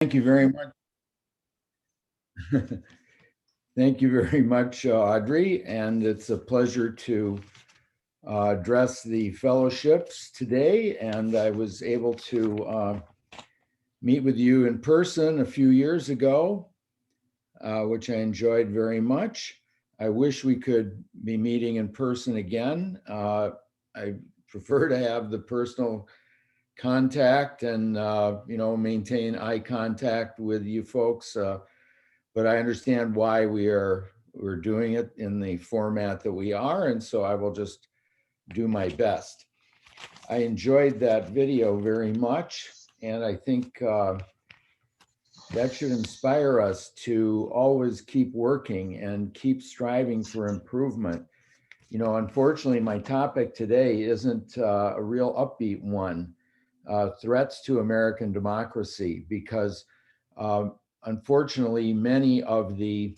Thank you very much. Thank you very much, Audrey. And it's a pleasure to address the fellowships today. And I was able to meet with you in person a few years ago, which I enjoyed very much. I wish we could be meeting in person again. I prefer to have the personal contact and maintain eye contact with you folks. But I understand why we're doing it in the format that we are, and so I will just do my best. I enjoyed that video very much, and I think that should inspire us to always keep working and keep striving for improvement. Unfortunately, my topic today isn't a real upbeat one, threats to American democracy, because unfortunately, many of the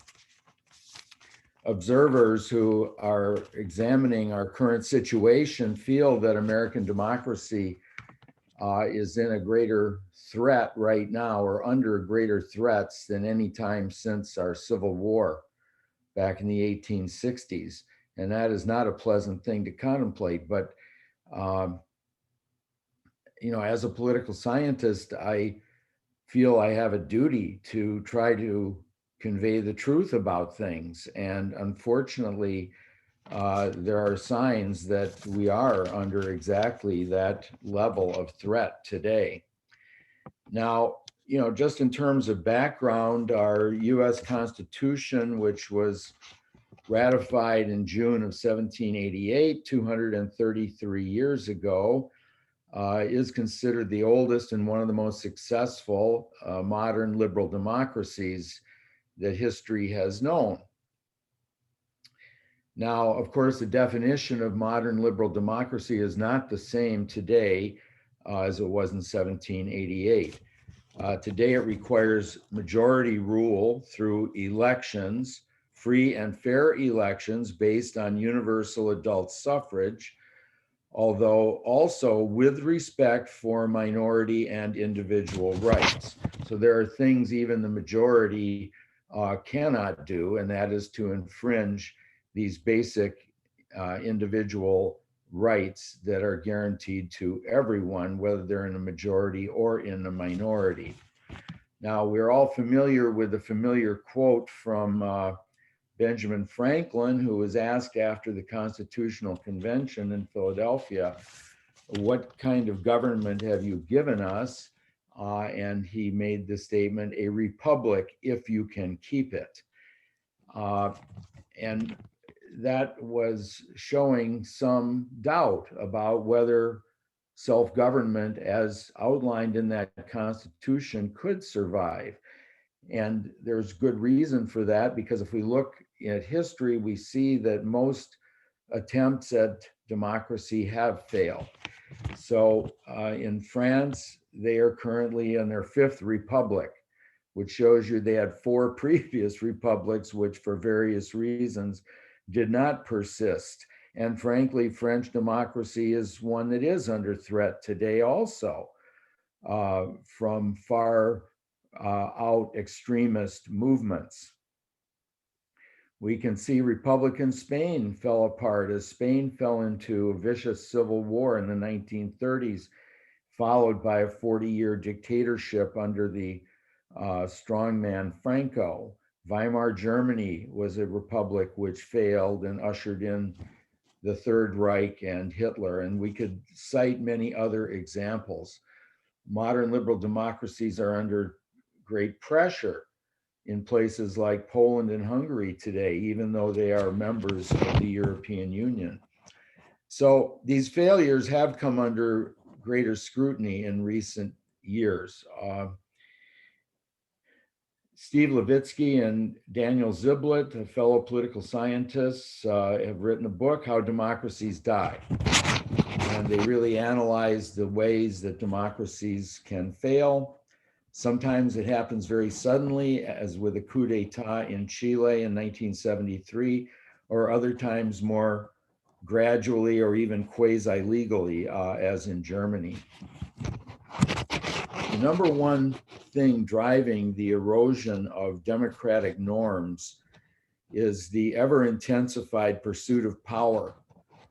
observers who are examining our current situation feel that American democracy is in a greater threat right now, or under greater threats than any time since our Civil War back in the 1860s. And that is not a pleasant thing to contemplate. But, as a political scientist, I feel I have a duty to try to convey the truth about things. And unfortunately, there are signs that we are under exactly that level of threat today. Now, just in terms of background, our US Constitution, which was ratified in June of 1788, 233 years ago, is considered the oldest and one of the most successful modern liberal democracies that history has known. Now, of course, the definition of modern liberal democracy is not the same today as it was in 1788. Today, it requires majority rule through elections, free and fair elections based on universal adult suffrage, although also with respect for minority and individual rights. So there are things even the majority cannot do, and that is to infringe these basic individual rights that are guaranteed to everyone, whether they're in a majority or in a minority. Now, we're all familiar with the familiar quote from Benjamin Franklin, who was asked after the Constitutional Convention in Philadelphia, "What kind of government have you given us?" And he made the statement, "A republic if you can keep it." And that was showing some doubt about whether self-government as outlined in that Constitution could survive. And there's good reason for that, because if we look at history, we see that most attempts at democracy have failed. So in France, they are currently in their fifth republic, which shows you they had four previous republics, which for various reasons did not persist. And frankly, French democracy is one that is under threat today also from far out extremist movements. We can see Republican Spain fell apart as Spain fell into a vicious civil war in the 1930s, followed by a 40-year dictatorship under the strongman Franco. Weimar Germany was a republic which failed and ushered in the Third Reich and Hitler, and we could cite many other examples. Modern liberal democracies are under great pressure in places like Poland and Hungary today, even though they are members of the European Union. So these failures have come under greater scrutiny in recent years. Steve Levitsky and Daniel Ziblatt, fellow political scientists, have written a book, How Democracies Die. And they really analyze the ways that democracies can fail. Sometimes it happens very suddenly, as with a coup d'etat in Chile in 1973, or other times more gradually or even quasi-legally, as in Germany. The number one thing driving the erosion of democratic norms is the ever intensified pursuit of power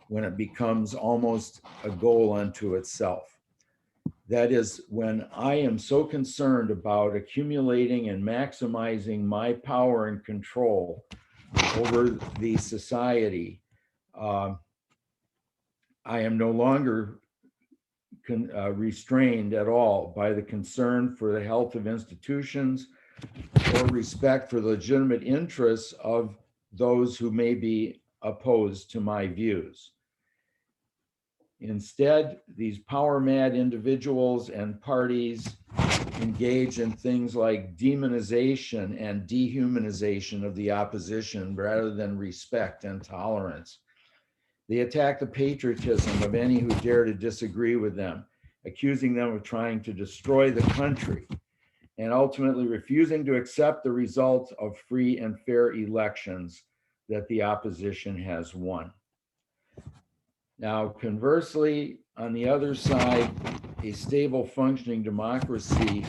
when it becomes almost a goal unto itself. That is, when I am so concerned about accumulating and maximizing my power and control over the society, I am no longer restrained at all by the concern for the health of institutions or respect for the legitimate interests of those who may be opposed to my views. Instead, these power mad individuals and parties engage in things like demonization and dehumanization of the opposition rather than respect and tolerance. They attack the patriotism of any who dare to disagree with them, accusing them of trying to destroy the country and ultimately refusing to accept the result of free and fair elections that the opposition has won. Now, conversely, on the other side, a stable functioning democracy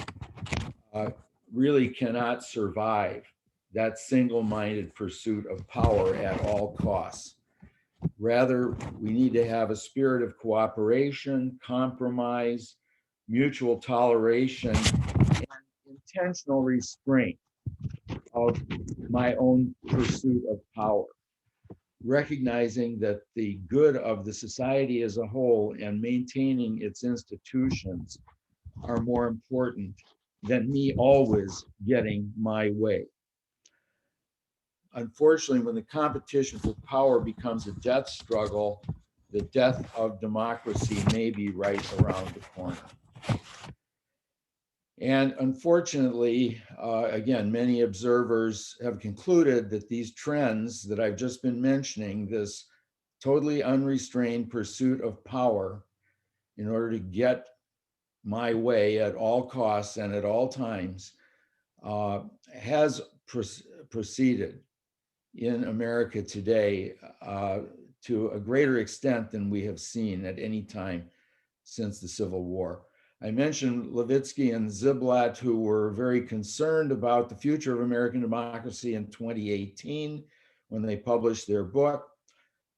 really cannot survive that single-minded pursuit of power at all costs. Rather, we need to have a spirit of cooperation, compromise, mutual toleration, and intentional restraint of my own pursuit of power, recognizing that the good of the society as a whole and maintaining its institutions are more important than me always getting my way. Unfortunately, when the competition for power becomes a death struggle, the death of democracy may be right around the corner. And unfortunately, again, many observers have concluded that these trends that I've just been mentioning, this totally unrestrained pursuit of power in order to get my way at all costs and at all times, has proceeded in America today to a greater extent than we have seen at any time since the Civil War. I mentioned Levitsky and Ziblatt, who were very concerned about the future of American democracy in 2018 when they published their book,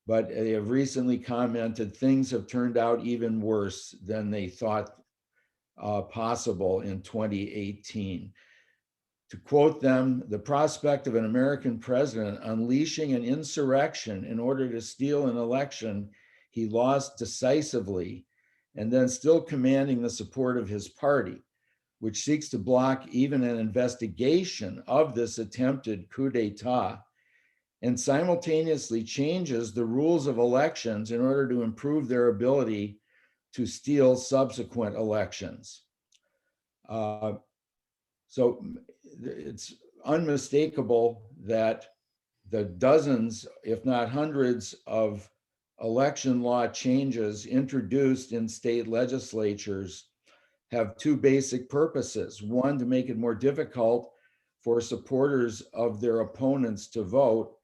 but they have recently commented things have turned out even worse than they thought possible in 2018. To quote them, the prospect of an American president unleashing an insurrection in order to steal an election he lost decisively, and then still commanding the support of his party, which seeks to block even an investigation of this attempted coup d'etat, and simultaneously changes the rules of elections in order to improve their ability to steal subsequent elections. So it's unmistakable that the dozens, if not hundreds, of election law changes introduced in state legislatures have two basic purposes. One, to make it more difficult for supporters of their opponents to vote.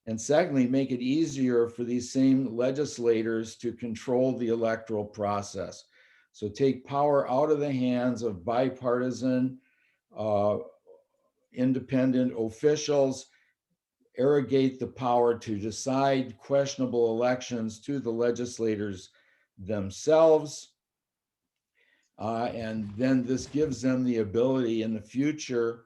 And secondly, make it easier for these same legislators to control the electoral process. So take power out of the hands of bipartisan, independent officials, arrogate the power to decide questionable elections to the legislators themselves. And then this gives them the ability in the future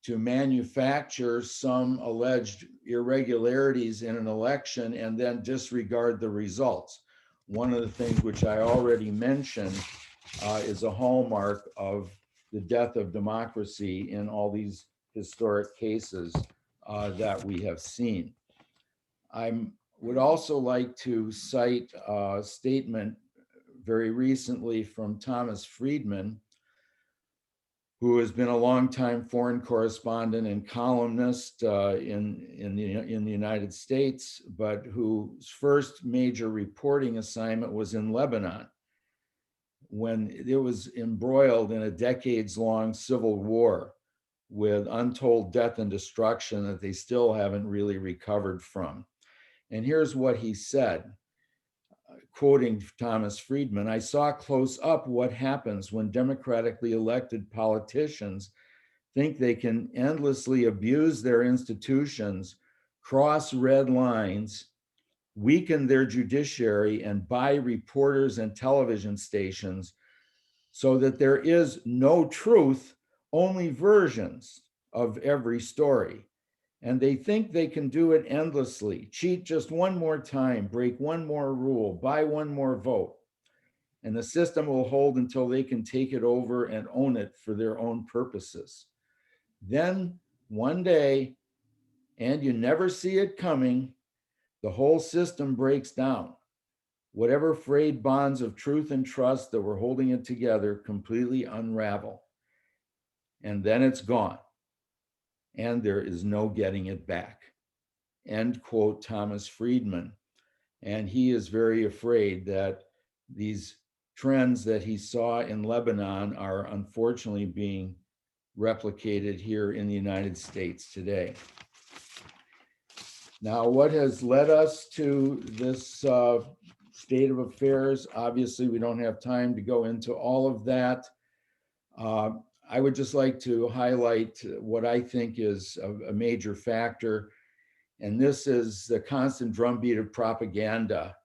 to manufacture some alleged irregularities in an election and then disregard the results. One of the things which I already mentioned is a hallmark of the death of democracy in all these historic cases that we have seen. I would also like to cite a statement very recently from Thomas Friedman, who has been a longtime foreign correspondent and columnist in the United States, but whose first major reporting assignment was in Lebanon, when it was embroiled in a decades-long civil war with untold death and destruction that they still haven't really recovered from. And here's what he said. quoting Thomas Friedman, I saw close up what happens when democratically elected politicians think they can endlessly abuse their institutions, cross red lines, weaken their judiciary, and buy reporters and television stations so that there is no truth, only versions of every story. And they think they can do it endlessly, cheat just one more time, break one more rule, buy one more vote. And the system will hold until they can take it over and own it for their own purposes. Then one day, and you never see it coming, the whole system breaks down. Whatever frayed bonds of truth and trust that were holding it together completely unravel. And then it's gone. And there is no getting it back. End quote, Thomas Friedman. And he is very afraid that these trends that he saw in Lebanon are unfortunately being replicated here in the United States today. Now, what has led us to this state of affairs? Obviously, we don't have time to go into all of that. I would just like to highlight what I think is a major factor, and this is the constant drumbeat of propaganda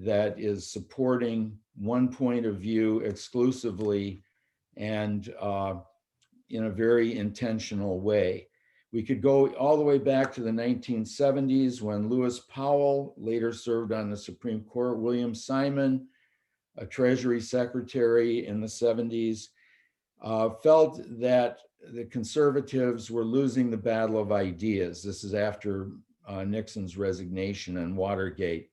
that is supporting one point of view exclusively and in a very intentional way. We could go all the way back to the 1970s when Lewis Powell later served on the Supreme Court, William Simon, a Treasury Secretary in the 70s, felt that the conservatives were losing the battle of ideas. This is after Nixon's resignation and Watergate.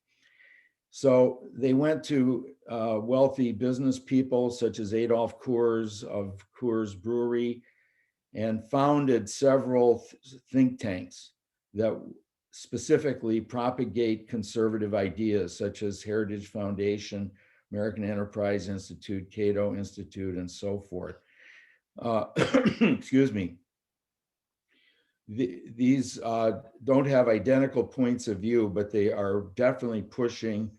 So they went to wealthy business people such as Adolf Coors of Coors Brewery and founded several think tanks that specifically propagate conservative ideas such as Heritage Foundation, American Enterprise Institute, Cato Institute, and so forth. Excuse me. These don't have identical points of view, but they are definitely pushing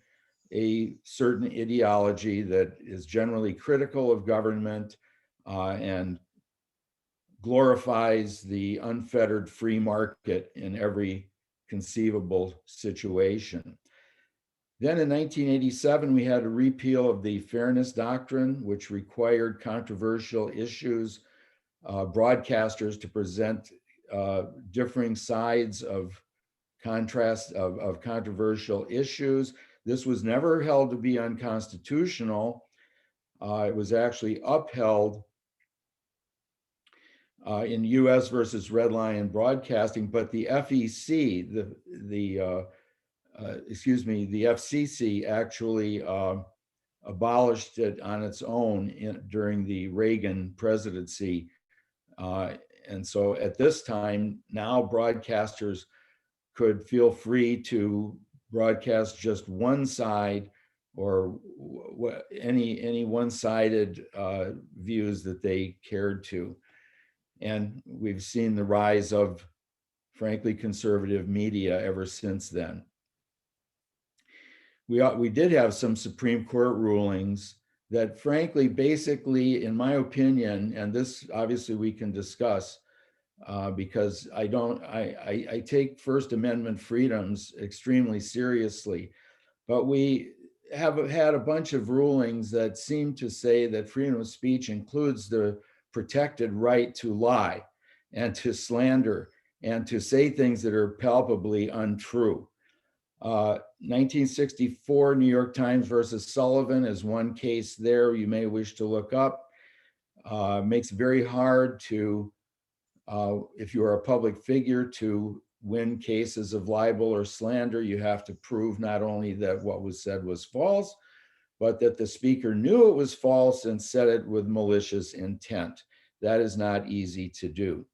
a certain ideology that is generally critical of government and glorifies the unfettered free market in every conceivable situation. Then in 1987, we had a repeal of the Fairness Doctrine, which required controversial issues, broadcasters to present differing sides of controversial issues. This was never held to be unconstitutional. It was actually upheld in U.S. versus Red Lion Broadcasting, but the FEC, the FCC actually abolished it on its own during the Reagan presidency. And so at this time, now broadcasters could feel free to broadcast just one side or any one-sided views that they cared to. And we've seen the rise of, frankly, conservative media ever since then. We did have some Supreme Court rulings that, frankly, basically, in my opinion, and this obviously we can discuss because I take First Amendment freedoms extremely seriously, but we have had a bunch of rulings that seem to say that freedom of speech includes the protected right to lie and to slander and to say things that are palpably untrue. 1964 New York Times versus Sullivan is one case there you may wish to look up. Makes it very hard to, if you are a public figure, to win cases of libel or slander. You have to prove not only that what was said was false, but that the speaker knew it was false and said it with malicious intent. That is not easy to do.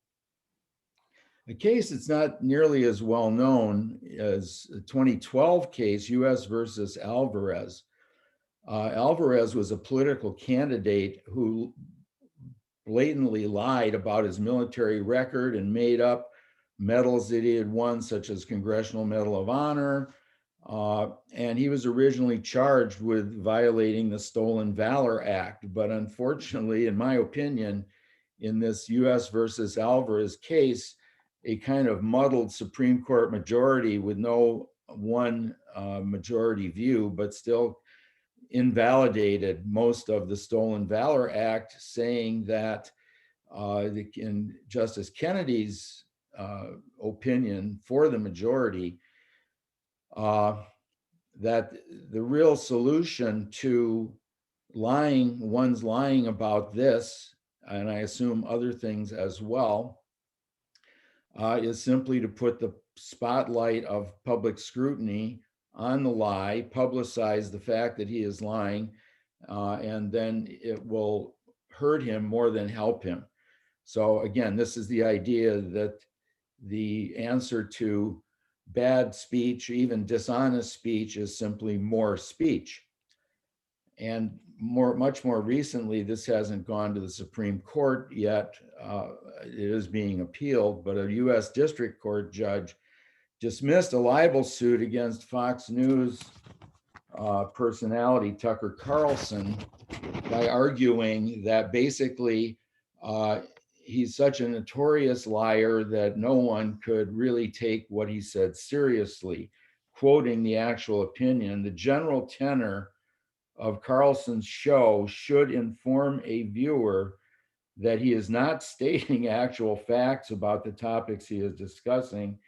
A case that's not nearly as well known as the 2012 case, US versus Alvarez. Alvarez was a political candidate who blatantly lied about his military record and made up medals that he had won, such as Congressional Medal of Honor, And he was originally charged with violating the Stolen Valor Act. But unfortunately, in my opinion, in this US versus Alvarez case, a kind of muddled Supreme Court majority with no one majority view, but still invalidated most of the Stolen Valor Act, saying that in Justice Kennedy's opinion for the majority, that the real solution to one's lying about this, and I assume other things as well, is simply to put the spotlight of public scrutiny on the lie, publicize the fact that he is lying, and then it will hurt him more than help him. So again, this is the idea that the answer to bad speech, even dishonest speech, is simply more speech. And much more recently, this hasn't gone to the Supreme Court yet. It is being appealed, but a US District Court judge dismissed a libel suit against Fox News personality Tucker Carlson by arguing that basically he's such a notorious liar that no one could really take what he said seriously. Quoting the actual opinion, the general tenor of Carlson's show should inform a viewer that he is not stating actual facts about the topics he is discussing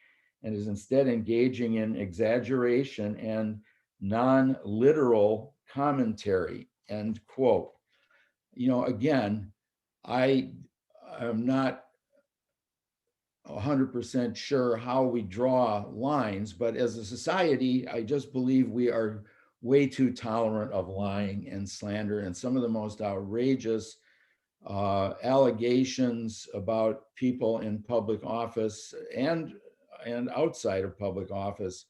and is instead engaging in exaggeration and non-literal commentary, end quote. Again, I am not 100% sure how we draw lines, but as a society, I just believe we are way too tolerant of lying and slander, and some of the most outrageous allegations about people in public office and outside of public office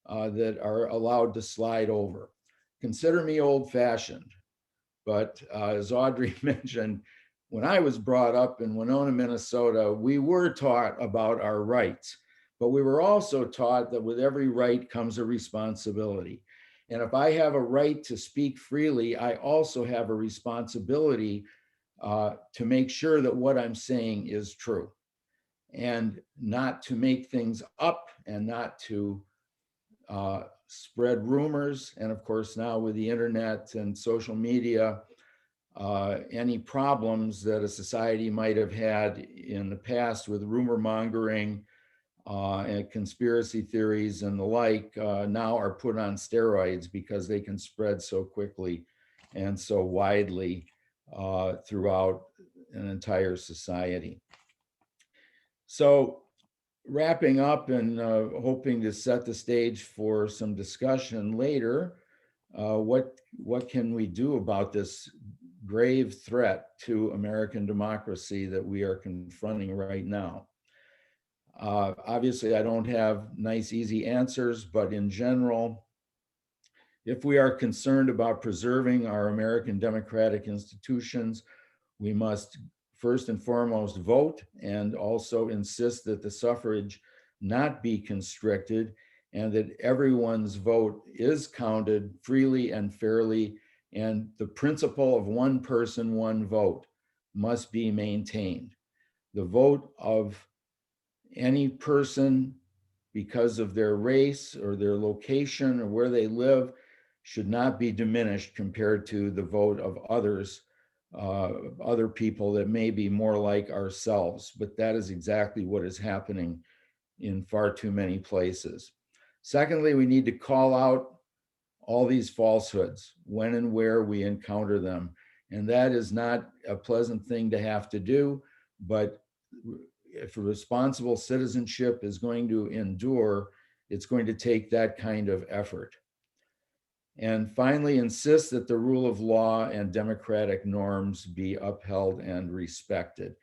that are allowed to slide over. Consider me old-fashioned, but as Audrey mentioned, when I was brought up in Winona, Minnesota, we were taught about our rights, but we were also taught that with every right comes a responsibility. And if I have a right to speak freely, I also have a responsibility to make sure that what I'm saying is true and not to make things up and not to spread rumors. And of course, now with the internet and social media, any problems that a society might have had in the past with rumor mongering and conspiracy theories and the like now are put on steroids because they can spread so quickly and so widely throughout an entire society. So wrapping up and hoping to set the stage for some discussion later, what can we do about this grave threat to American democracy that we are confronting right now? Obviously, I don't have nice, easy answers, but in general, if we are concerned about preserving our American democratic institutions, we must first and foremost vote and also insist that the suffrage not be constricted and that everyone's vote is counted freely and fairly, and the principle of one person, one vote must be maintained. The vote of any person, because of their race or their location or where they live, should not be diminished compared to the vote of others, other people that may be more like ourselves. But that is exactly what is happening in far too many places. Secondly, we need to call out all these falsehoods when and where we encounter them. And that is not a pleasant thing to have to do, but if a responsible citizenship is going to endure, it's going to take that kind of effort. And finally, insist that the rule of law and democratic norms be upheld and respected.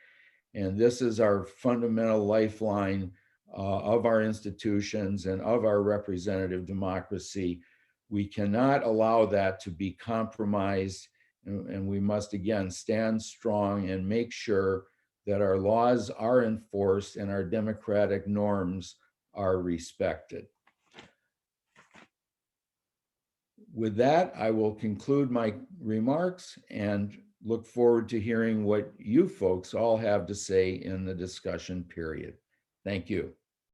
And this is our fundamental lifeline of our institutions and of our representative democracy. We cannot allow that to be compromised, and we must again stand strong and make sure that our laws are enforced and our democratic norms are respected. with that, I will conclude my remarks and look forward to hearing what you folks all have to say in the discussion period. Thank you.